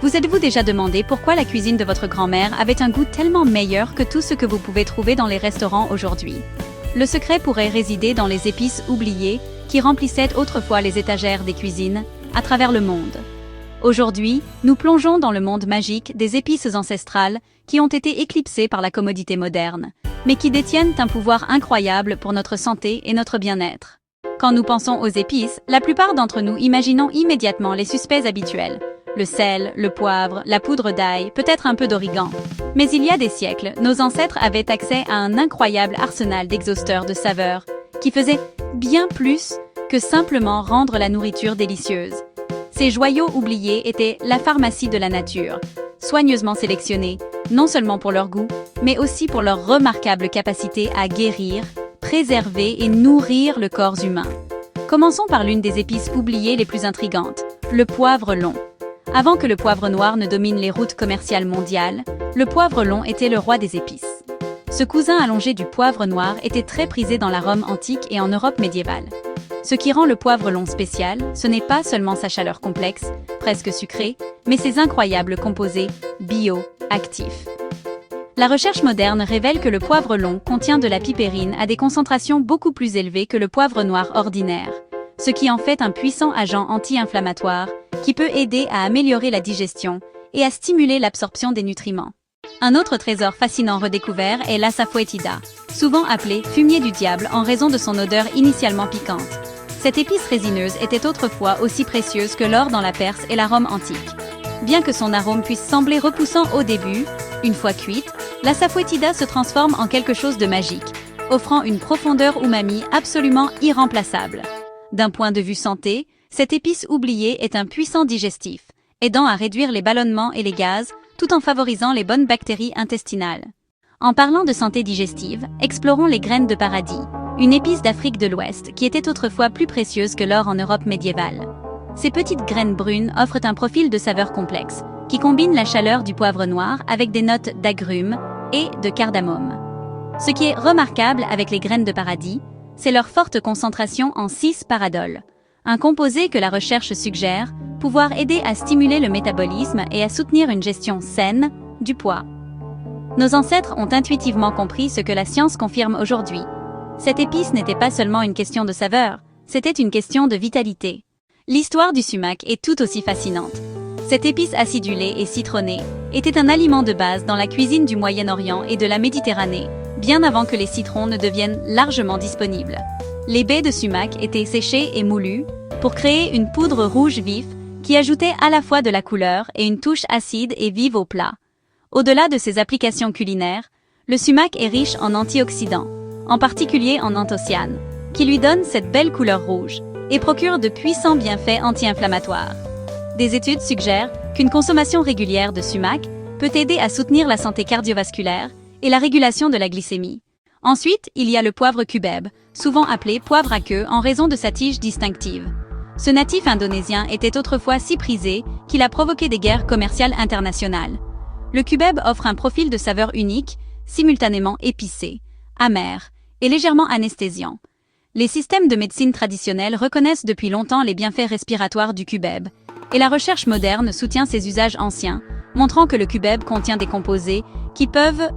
Vous êtes-vous déjà demandé pourquoi la cuisine de votre grand-mère avait un goût tellement meilleur que tout ce que vous pouvez trouver dans les restaurants aujourd'hui? Le secret pourrait résider dans les épices oubliées qui remplissaient autrefois les étagères des cuisines à travers le monde. Aujourd'hui, nous plongeons dans le monde magique des épices ancestrales qui ont été éclipsées par la commodité moderne, mais qui détiennent un pouvoir incroyable pour notre santé et notre bien-être. Quand nous pensons aux épices, la plupart d'entre nous imaginons immédiatement les suspects habituels. Le sel, le poivre, la poudre d'ail, peut-être un peu d'origan. Mais il y a des siècles, nos ancêtres avaient accès à un incroyable arsenal d'exhausteurs de saveurs, qui faisait bien plus que simplement rendre la nourriture délicieuse. Ces joyaux oubliés étaient la pharmacie de la nature, soigneusement sélectionnés, non seulement pour leur goût, mais aussi pour leur remarquable capacité à guérir, préserver et nourrir le corps humain. Commençons par l'une des épices oubliées les plus intrigantes, le poivre long. Avant que le poivre noir ne domine les routes commerciales mondiales, le poivre long était le roi des épices. Ce cousin allongé du poivre noir était très prisé dans la Rome antique et en Europe médiévale. Ce qui rend le poivre long spécial, ce n'est pas seulement sa chaleur complexe, presque sucrée, mais ses incroyables composés bioactifs. La recherche moderne révèle que le poivre long contient de la pipérine à des concentrations beaucoup plus élevées que le poivre noir ordinaire, ce qui en fait un puissant agent anti-inflammatoire qui peut aider à améliorer la digestion et à stimuler l'absorption des nutriments. Un autre trésor fascinant redécouvert est l'Asafoetida, souvent appelé fumier du diable en raison de son odeur initialement piquante. Cette épice résineuse était autrefois aussi précieuse que l'or dans la Perse et la Rome antique. Bien que son arôme puisse sembler repoussant au début, une fois cuite, l'Asafoetida se transforme en quelque chose de magique, offrant une profondeur umami absolument irremplaçable. D'un point de vue santé, cette épice oubliée est un puissant digestif, aidant à réduire les ballonnements et les gaz, tout en favorisant les bonnes bactéries intestinales. En parlant de santé digestive, explorons les graines de paradis, une épice d'Afrique de l'Ouest qui était autrefois plus précieuse que l'or en Europe médiévale. Ces petites graines brunes offrent un profil de saveur complexe, qui combine la chaleur du poivre noir avec des notes d'agrumes et de cardamome. Ce qui est remarquable avec les graines de paradis, c'est leur forte concentration en 6-paradol, un composé que la recherche suggère pouvoir aider à stimuler le métabolisme et à soutenir une gestion saine du poids. Nos ancêtres ont intuitivement compris ce que la science confirme aujourd'hui. Cette épice n'était pas seulement une question de saveur, c'était une question de vitalité. L'histoire du sumac est tout aussi fascinante. Cette épice acidulée et citronnée était un aliment de base dans la cuisine du Moyen-Orient et de la Méditerranée, bien avant que les citrons ne deviennent largement disponibles. Les baies de sumac étaient séchées et moulues pour créer une poudre rouge vif qui ajoutait à la fois de la couleur et une touche acide et vive au plat. Au-delà de ses applications culinaires, le sumac est riche en antioxydants, en particulier en anthocyanes, qui lui donnent cette belle couleur rouge et procurent de puissants bienfaits anti-inflammatoires. Des études suggèrent qu'une consommation régulière de sumac peut aider à soutenir la santé cardiovasculaire et la régulation de la glycémie. Ensuite, il y a le poivre cubeb, souvent appelé poivre à queue en raison de sa tige distinctive. Ce natif indonésien était autrefois si prisé qu'il a provoqué des guerres commerciales internationales. Le cubeb offre un profil de saveur unique, simultanément épicé, amer et légèrement anesthésiant. Les systèmes de médecine traditionnelle reconnaissent depuis longtemps les bienfaits respiratoires du cubeb, et la recherche moderne soutient ses usages anciens, montrant que le cubeb contient des composés qui peuvent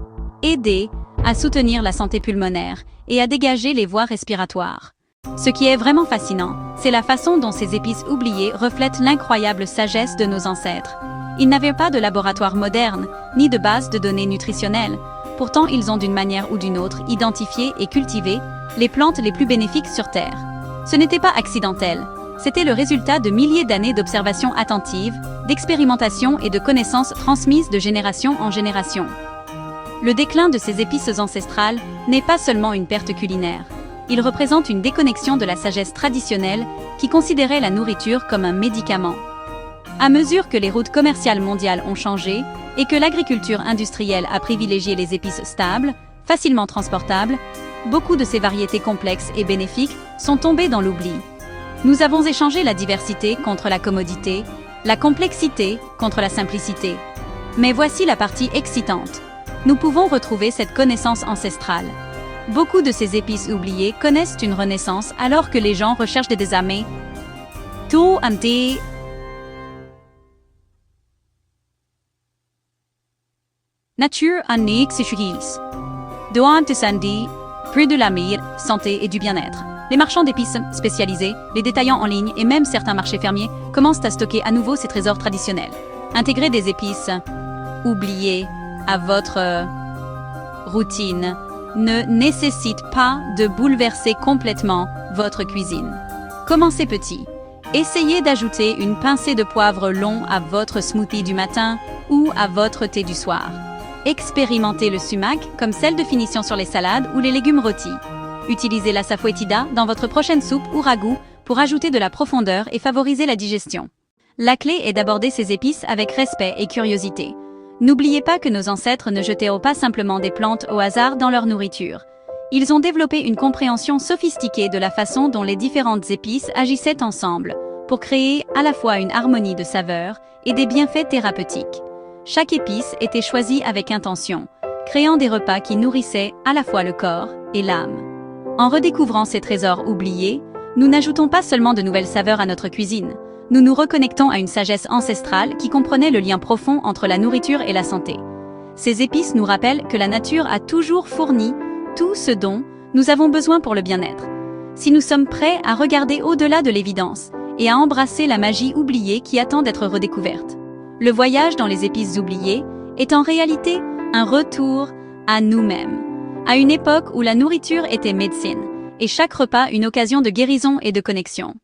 aider à soutenir la santé pulmonaire et à dégager les voies respiratoires. Ce qui est vraiment fascinant, c'est la façon dont ces épices oubliées reflètent l'incroyable sagesse de nos ancêtres. Ils n'avaient pas de laboratoire moderne, ni de base de données nutritionnelles. Pourtant, ils ont d'une manière ou d'une autre identifié et cultivé les plantes les plus bénéfiques sur Terre. Ce n'était pas accidentel, c'était le résultat de milliers d'années d'observations attentives, d'expérimentation et de connaissances transmises de génération en génération. Le déclin de ces épices ancestrales n'est pas seulement une perte culinaire. Il représente une déconnexion de la sagesse traditionnelle qui considérait la nourriture comme un médicament. À mesure que les routes commerciales mondiales ont changé et que l'agriculture industrielle a privilégié les épices stables, facilement transportables, beaucoup de ces variétés complexes et bénéfiques sont tombées dans l'oubli. Nous avons échangé la diversité contre la commodité, la complexité contre la simplicité. Mais voici la partie excitante. Nous pouvons retrouver cette connaissance ancestrale. Beaucoup de ces épices oubliées connaissent une renaissance alors que les gens recherchent des désamés. Tout anti Nature en Nix Doan Tessandi, près de la mire, santé et du bien-être. Les marchands d'épices spécialisés, les détaillants en ligne et même certains marchés fermiers commencent à stocker à nouveau ces trésors traditionnels. Intégrer des épices oubliées à votre routine ne nécessite pas de bouleverser complètement votre cuisine. Commencez petit. Essayez d'ajouter une pincée de poivre long à votre smoothie du matin ou à votre thé du soir. Expérimentez le sumac comme sel de finition sur les salades ou les légumes rôtis. Utilisez la safoetida dans votre prochaine soupe ou ragoût pour ajouter de la profondeur et favoriser la digestion. La clé est d'aborder ces épices avec respect et curiosité. N'oubliez pas que nos ancêtres ne jetaient pas simplement des plantes au hasard dans leur nourriture. Ils ont développé une compréhension sophistiquée de la façon dont les différentes épices agissaient ensemble, pour créer à la fois une harmonie de saveurs et des bienfaits thérapeutiques. Chaque épice était choisie avec intention, créant des repas qui nourrissaient à la fois le corps et l'âme. En redécouvrant ces trésors oubliés, nous n'ajoutons pas seulement de nouvelles saveurs à notre cuisine, nous nous reconnectons à une sagesse ancestrale qui comprenait le lien profond entre la nourriture et la santé. Ces épices nous rappellent que la nature a toujours fourni tout ce dont nous avons besoin pour le bien-être. Si nous sommes prêts à regarder au-delà de l'évidence et à embrasser la magie oubliée qui attend d'être redécouverte. Le voyage dans les épices oubliées est en réalité un retour à nous-mêmes, à une époque où la nourriture était médecine et chaque repas une occasion de guérison et de connexion.